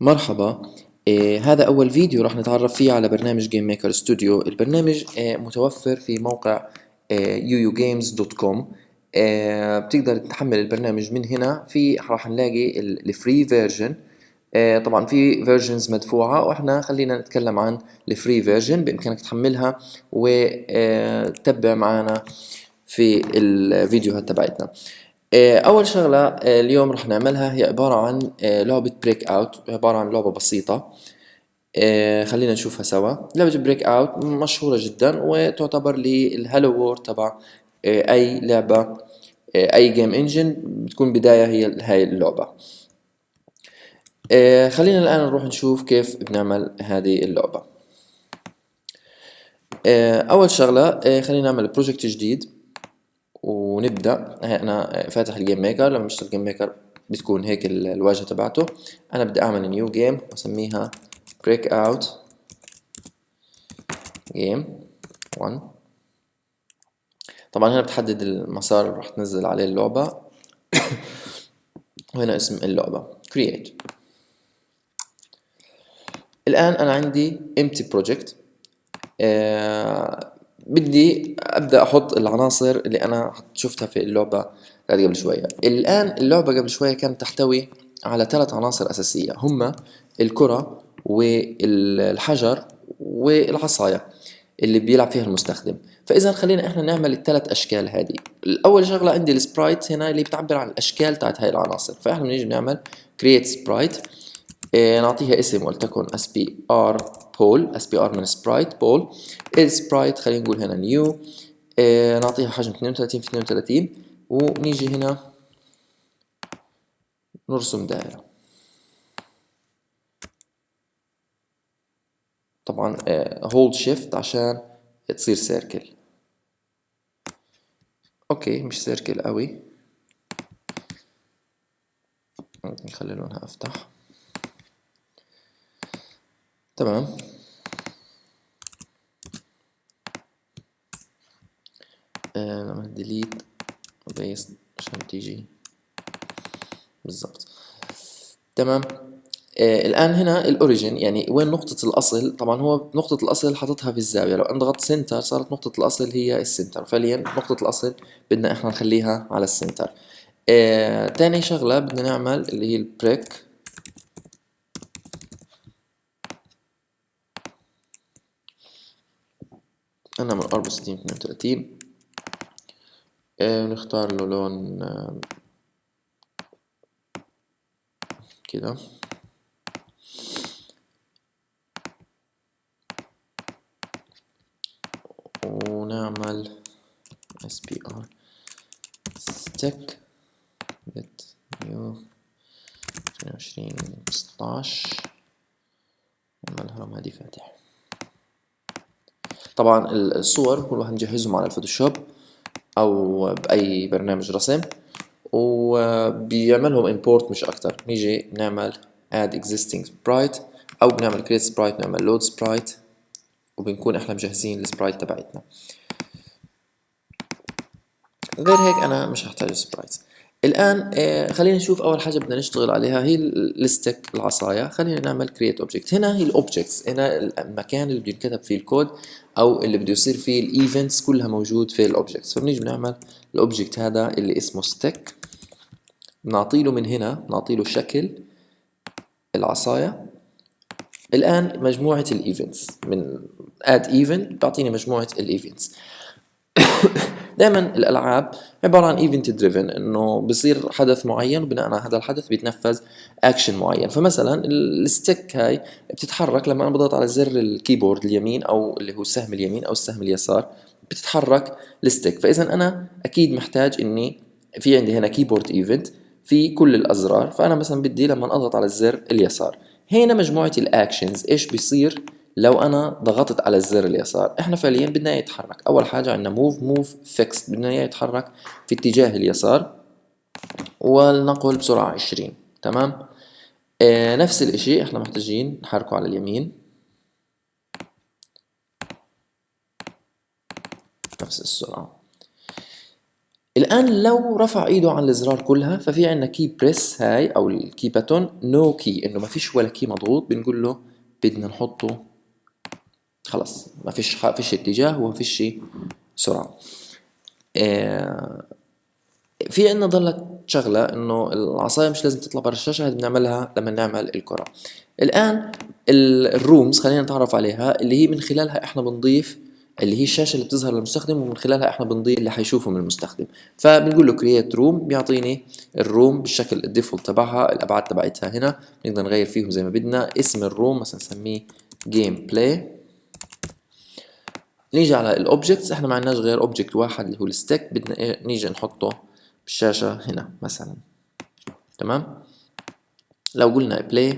مرحبا. هذا أول فيديو راح نتعرف فيه على برنامج جيم ميكر ستوديو. البرنامج متوفر في موقع uugames.com. بتقدر تحمل البرنامج من هنا. راح نلاقي الفري فيرجن. طبعا في فيرجنز مدفوعة، واحنا خلينا نتكلم عن الفري فيرجن. بإمكانك تحملها وتتبع معنا في الفيديوهات تبعتنا. أول شغلة اليوم رح نعملها هي عبارة عن لعبة بريك أوت، عبارة عن لعبة بسيطة. خلينا نشوفها سوا. لعبة بريك أوت مشهورة جدا وتعتبر للهالو وورد تبع أي لعبة، أي جيم انجن بتكون بداية هي هاي اللعبة. خلينا الآن نروح نشوف كيف بنعمل هذه اللعبة. أول شغلة خلينا نعمل بروجكت جديد ونبدأ. أنا فاتح الجيم ميكر. لما نشتغل الجيم ميكر بتكون هيك الواجهة تبعته. أنا بدي أعمل نيو جيم وأسميها بريك أوت جيم 1. طبعا هنا بتحدد المسار اللي راح تنزل عليه اللعبة وهنا اسم اللعبة create. الآن أنا عندي empty project. بدي أبدأ أحط العناصر اللي أنا شفتها في اللعبة قبل شوية. الآن اللعبة قبل شوية كانت تحتوي على 3 عناصر أساسية، هما الكرة والحجر والعصاية اللي بيلعب فيها المستخدم. فإذا خلينا إحنا نعمل ال3 أشكال هذه. الأول شغلة عندي السبرايت هنا اللي بتعبر عن الأشكال تاعت هاي العناصر، فإحنا بنيجي بنعمل create sprite. نعطيها اسم ولتكن SPR بول. SPR من سبرايت بول. السبرايت خلينا نقول هنا نيو. نعطيها حجم 32 في 32 ونيجي هنا نرسم دائرة. طبعا هولد شيفت عشان تصير سيركل. اوكي مش سيركل قوي، نخلي لونها افتح. تمام. نعمل ديليت بيست عشان تيجي بالضبط. تمام. الآن هنا الأوريجين يعني وين نقطة الأصل. طبعا هو نقطة الأصل حاططها في الزاوية، لو انضغط سنتر صارت نقطة الأصل هي السنتر. فعليا نقطة الأصل بدنا احنا نخليها على السنتر. تاني شغلة بدنا نعمل اللي هي البريك. نعمل 64 32. نختار له لون كده. ونعمل SPR stack bit new 22 16. نعمل الهرم هادي فاتح. طبعا الصور كل واحد نجهزهم على الفوتوشوب او باي برنامج رسم وبيعملهم import مش اكتر. نيجي نعمل add existing sprite او بنعمل create sprite، نعمل load sprite وبنكون احنا مجهزين السبرايت تبعتنا. غير هيك انا مش هحتاج سبرايت. الان خلينا نشوف. اول حاجه بدنا نشتغل عليها هي الستيك العصايه. خلينا نعمل create object. هنا هي الاوبجكتس، هنا المكان اللي بده ينكتب فيه الكود او اللي بده يصير فيه الايفنتس كلها موجود في الاوبجكتس. فبنيجي بنعمل الاوبجكت هذا اللي اسمه stick. بنعطيله من هنا بنعطيله شكل العصايه. الان مجموعه الايفنتس من add event بيعطيني مجموعه الايفنتس. دائما الالعاب عباره عن ايفنت دريفن، انه بصير حدث معين وبناء على هذا الحدث بيتنفذ اكشن معين. فمثلا الستيك هاي بتتحرك لما انا بضغط على زر الكيبورد اليمين او اللي هو السهم اليمين او السهم اليسار بتتحرك الستيك. فاذا انا اكيد محتاج اني في عندي هنا كيبورد ايفنت في كل الازرار. فانا مثلا بدي لما اضغط على الزر اليسار هنا مجموعه الاكشنز ايش بيصير لو انا ضغطت على الزر اليسار. احنا فعليا بدنا اياه يتحرك. اول حاجه عندنا موف فيكس، بدنا اياه يتحرك في اتجاه اليسار ولنقل بسرعه 20. تمام. نفس الاشي احنا محتاجين نحركه على اليمين نفس السرعه. الآن لو رفع ايده عن الزرار كلها ففي عندنا كي بريس هاي او الكي باتون نو كي، انه ما فيش ولا كي مضغوط، بنقول له بدنا نحطه خلص، ما فيش اتجاه وما فيش سرعة. آه، في عندنا ضلت شغلة انه العصاية مش لازم تطلع برا الشاشة، هذه بنعملها لما نعمل الكرة. الآن الرومز خلينا نتعرف عليها، اللي هي من خلالها احنا بنضيف، اللي هي الشاشة اللي بتظهر للمستخدم ومن خلالها احنا بنضيف اللي حيشوفه من المستخدم. فبنقول له كرييت روم، بيعطيني الروم بالشكل الديفولت تبعها، الابعاد تبعتها هنا نقدر نغير فيهم زي ما بدنا. اسم الروم مثلا نسميه جيم بلاي. نيجي على الاوبجكتس، احنا ما عندناش غير اوبجكت واحد اللي هو الستيك، بدنا نيجي نحطه بالشاشة هنا مثلا. تمام. لو قلنا بلاي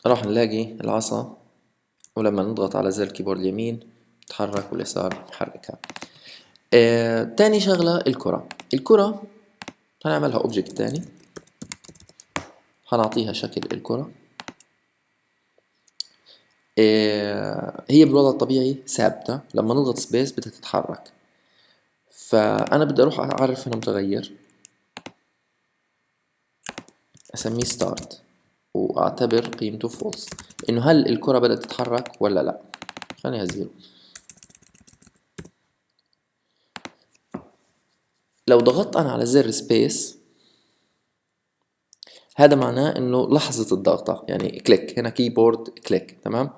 راح نلاقي العصا، ولما نضغط على زر الكيبورد اليمين تتحرك واليسار نحركها. تاني شغلة الكرة هنعملها اوبجكت تاني، هنعطيها شكل الكرة. هي بالوضع الطبيعي ثابتة، لما نضغط سبيس بدها تتحرك. فأنا بدي أروح أعرف هنا متغير أسميه ستارت، وأعتبر قيمته فولس، إنه هل الكرة بدأت تتحرك ولا لأ. خليها زيرو. لو ضغطت أنا على زر سبيس هذا معناه إنه لحظة الضغطة، يعني كليك هنا كيبورد كليك. تمام.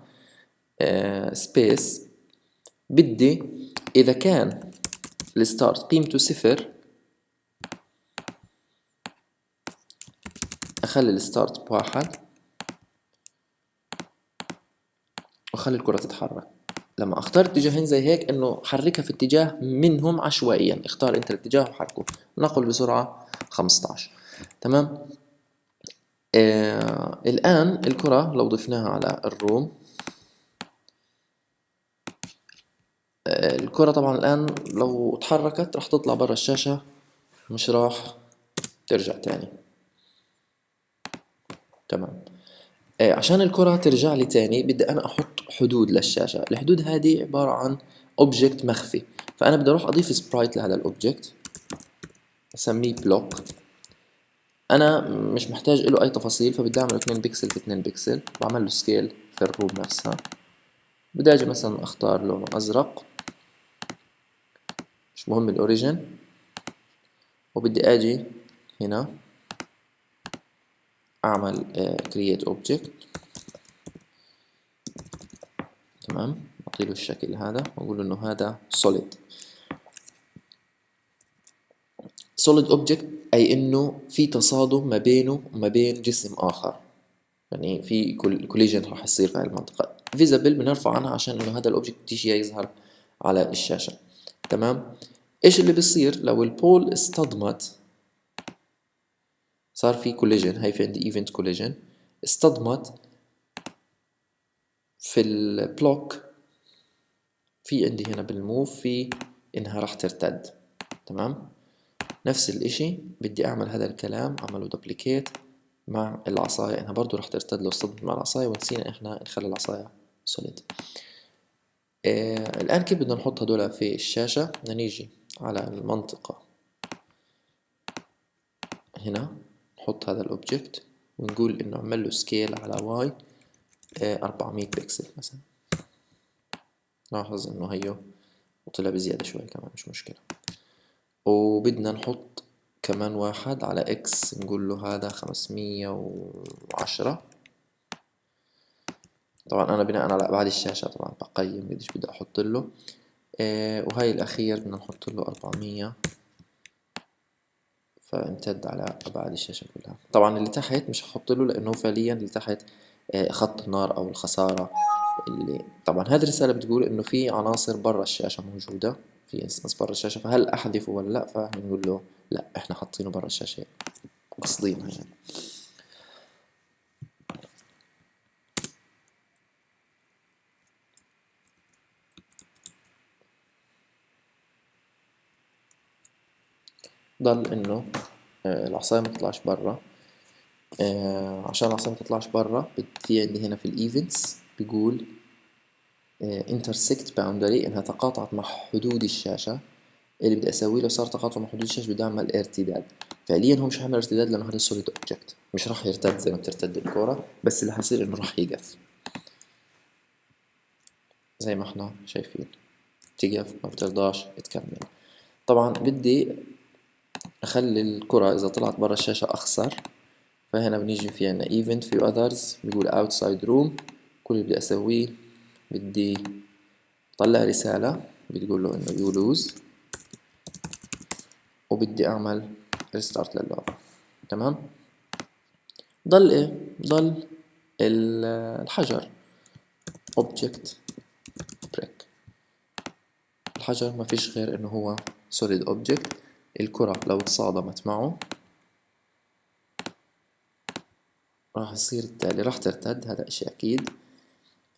سبيس بدي إذا كان الستارت قيمته صفر أخلي الستارت بواحد وأخلي الكرة تتحرك. لما أختار اتجاهين زي هيك إنه حركها في اتجاه منهم عشوائيا، اختار أنت الاتجاه وحركه. نقل بسرعة 15. تمام. الآن الكرة لو ضفناها على الروم، الكرة طبعا الآن لو تحركت راح تطلع برا الشاشة، مش راح ترجع تاني. تمام. عشان الكرة ترجع لي تاني بدي أنا أحط حدود للشاشة. الحدود هذه عبارة عن أوبجكت مخفي، فأنا بدي أروح أضيف سبرايت لهذا الأوبجكت أسميه بلوك. أنا مش محتاج له أي تفاصيل، فبدي أعمل 2 بكسل في 2 بكسل وأعمل له سكيل في الروم نفسها. بدي أجي مثلا أختار لونه أزرق، مش مهم الأوريجين، وبدي أجي هنا أعمل create object. تمام. أعطيله الشكل هذا وأقول إنه هذا solid. solid object أي إنه في تصادم ما بينه وما بين جسم آخر، يعني في collision راح يصير في هاي المنطقة. visible بنرفع عنها عشان إنه هذا الأوبجكت تيجي يظهر على الشاشة. تمام. إيش اللي بيصير لو البول اصطدمت؟ صار في collision، هاي في عندي event collision، اصطدمت في البلوك، في عندي هنا بالموف في إنها راح ترتد. تمام. نفس الاشي بدي اعمل هذا الكلام، اعمله دوبليكيت مع العصاية، انها برضو رح ترتد لو اصطدمت مع العصاية، ونسينا احنا نخلي العصاية سوليد. الان كيف بدنا نحط هدول في الشاشة؟ بدنا نيجي على المنطقة هنا، نحط هذا الاوبجكت ونقول انه اعمل له سكيل على واي 400 بكسل مثلا. لاحظ انه هيو وطلع بزيادة شوي كمان، مش مشكلة. وبدنا نحط كمان واحد على اكس، نقول له هذا 510. طبعا انا بناء على ابعاد الشاشة طبعا بقيم قديش بدي احط له. وهاي الاخير بدنا نحط له 400، فامتد على ابعاد الشاشة كلها. طبعا اللي تحت مش هحط له لانه فعليا اللي تحت خط النار او الخسارة. اللي طبعا هذه الرسالة بتقول انه في عناصر برا الشاشة موجودة، في انستنس برا الشاشة، فهل احذفه ولا لا؟ فهنقول له لا، احنا حاطينه برا الشاشة قصدينها يعني. ضل انه العصاية ما تطلعش برا. عشان العصاية ما تطلعش برا في عندي هنا في الايفنتس بيقول intersect boundary انها تقاطعت مع حدود الشاشة. اللي بدي اسوي له صار تقاطع مع حدود الشاشة، بدي اعمل ارتداد. فعليا هو مش هيعمل ارتداد لانه هذا solid object، مش راح يرتد زي ما بترتد الكرة، بس اللي حيصير انه راح يقف زي ما احنا شايفين، تقف ما بترضاش تكمل. طبعا بدي اخلي الكرة اذا طلعت برا الشاشة اخسر، فهنا بنيجي في عنا event في others بيقول outside room. كل اللي بدي اسويه بدي اطلع رسالة بتقول له انه you lose، وبدي اعمل restart للعبة. تمام. ضل ايه؟ ضل الحجر object break. الحجر ما فيش غير انه هو solid object. الكرة لو تصادمت معه راح يصير التالي، راح ترتد، هذا اشي اكيد.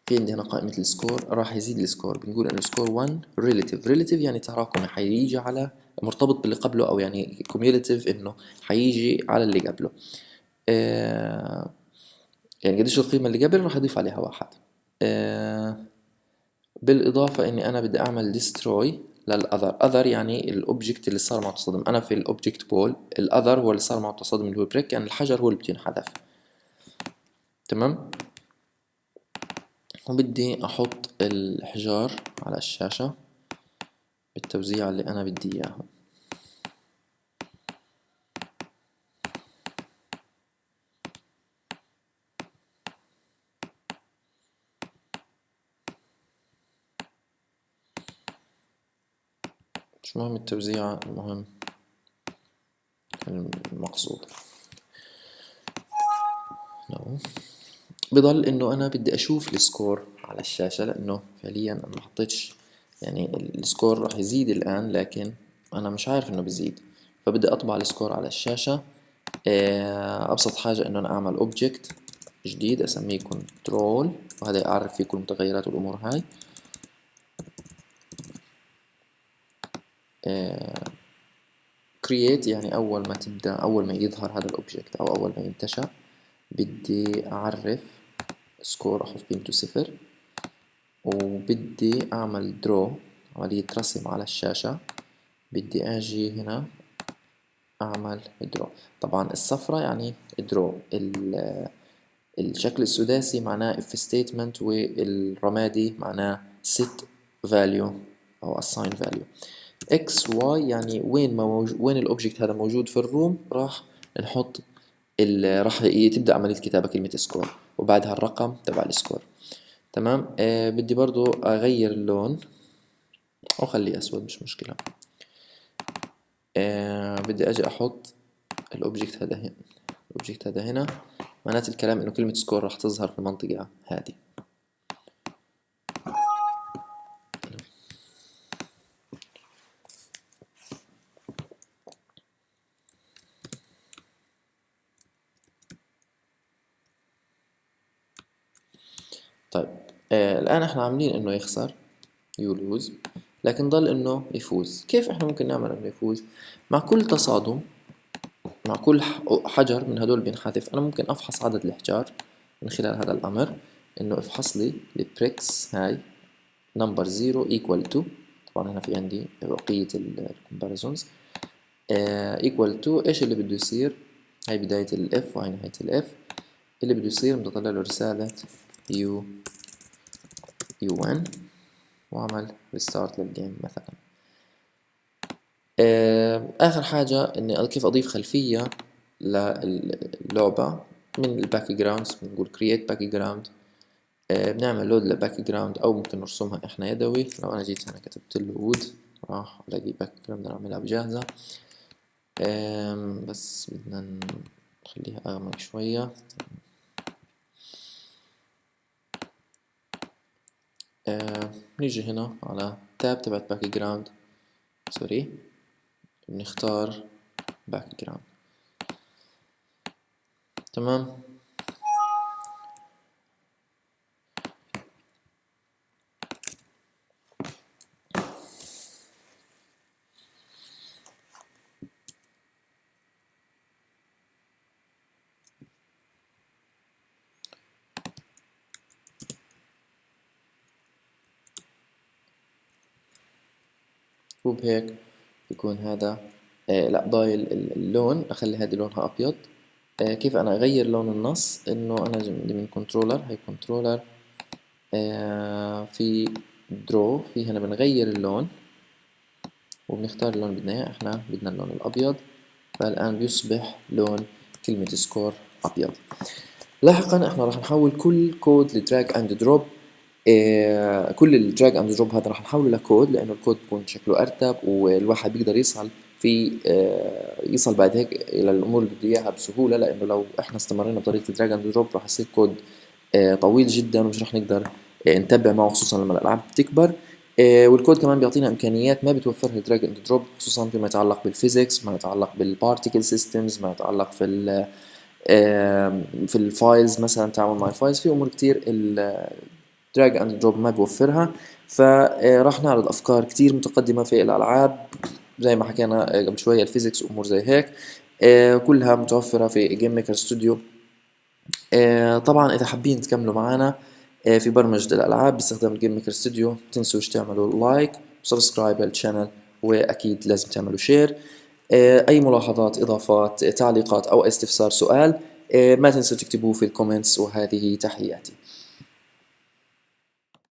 في عندي هنا قائمة السكور، راح يزيد السكور. بنقول انه سكور 1 relative يعني تراكمي، حيجي على مرتبط باللي قبله، او يعني cumulative انه حيجي على اللي قبله. يعني قديش القيمة اللي قبل راح اضيف عليها واحد. بالاضافة اني انا بدي اعمل destroy للاذر. اذر يعني الاوبجكت اللي صار معه تصادم. انا في الاوبجكت بول، الاذر هو اللي صار معه تصادم اللي هو بريك، يعني الحجر هو اللي بده ينحذف. تمام. وبدي احط الحجار على الشاشة بالتوزيع اللي انا بدي اياه. مش مهم التوزيع، المهم المقصود. نو. بضل انه انا بدي اشوف السكور على الشاشة، لانه فعليا انا ما حطيتش، يعني السكور راح يزيد الان لكن انا مش عارف انه بيزيد، فبدي اطبع السكور على الشاشة. ابسط حاجة انه انا اعمل اوبجكت جديد اسميه كنترول، وهذا اعرف فيه كل المتغيرات والامور هاي. create يعني اول ما تبدأ، اول ما يظهر هذا الاوبجكت او اول ما ينتشر، بدي اعرف سكور احط قيمته 0، وبدي اعمل درو عملية رسم على الشاشة. بدي اجي هنا اعمل درو. طبعا الصفرة يعني درو، الشكل السداسي معناه if statement، والرمادي معناه set value او assign value. x y يعني وين ما وين الاوبجكت هذا موجود في الروم راح نحط راح تبدأ عملية كتابة كلمة سكور وبعدها الرقم تبع السكور. تمام. بدي برضو اغير اللون او خليه اسود مش مشكلة. بدي اجي احط الاوبجكت هذا هنا. الاوبجكت هذا هنا معنات الكلام انه كلمة سكور راح تظهر في المنطقة هذه. طيب. الآن احنا عاملين انه يخسر يلوز، لكن ضل انه يفوز. كيف احنا ممكن نعمل انه يفوز؟ مع كل تصادم، مع كل حجر من هدول بينحذف، انا ممكن افحص عدد الحجار من خلال هذا الامر، انه افحص لي البريكس هاي نمبر 0 equal to. طبعا هنا في عندي بقية الكومباريزونز. equal to ايش اللي بده يصير؟ هاي بداية الاف وهاي نهاية الاف. اللي بده يصير بدي اطلع له رسالة un واعمل restart للجيم مثلا. اخر حاجة اني كيف اضيف خلفية للعبة من الباك جراوندز. بنقول create background. بنعمل لود للباك جراوند او ممكن نرسمها احنا يدوي. لو انا جيت هنا كتبت له وود راح الاقي باك جراوند نعملها بجاهزة. بس بدنا نخليها اغمق شوية. نيجي هنا على تاب تبعت باك جراوند، سوري، بنختار باك جراوند. تمام. وبهيك يكون هذا لا ضايل اللون، اخلي هذه لونها ابيض. كيف انا اغير لون النص؟ انه انا من كنترولر، هي كنترولر في درو، في هنا بنغير اللون وبنختار اللون اللي بدنا اياه، احنا بدنا اللون الابيض، فالان بيصبح لون كلمة سكور ابيض. لاحقا احنا راح نحول كل كود لدراج اند دروب، كل الدراج اند دروب هذا راح نحوله لكود، لانه الكود بيكون شكله ارتب والواحد بيقدر يصل في يصل بعد هيك الى الامور اللي بده اياها بسهوله، لانه لو احنا استمرينا بطريقه الدراج اند دروب راح يصير كود طويل جدا ومش راح نقدر نتبع معه، خصوصا لما الالعاب بتكبر. والكود كمان بيعطينا امكانيات ما بتوفرها الدراج اند دروب، خصوصا فيما يتعلق بالفيزيكس، ما يتعلق بالبارتيكل سيستمز، ما يتعلق في الفايلز مثلا، التعامل مع الفايلز، في امور كتير الدراج اند دروب ما بيوفرها. فراح نعرض افكار كتير متقدمه في الالعاب زي ما حكينا قبل شويه، الفيزيكس وامور زي هيك، كلها متوفره في جيم ميكر ستوديو. طبعا اذا حابين تكملوا معنا في برمجة الالعاب باستخدام الجيم ميكر ستوديو، تنسوش تعملوا لايك وسبسكرايب للشانل، واكيد لازم تعملوا شير. اي ملاحظات، اضافات، تعليقات او استفسار، سؤال، ما تنسوا تكتبوه في الكومنتس، وهذه تحياتي.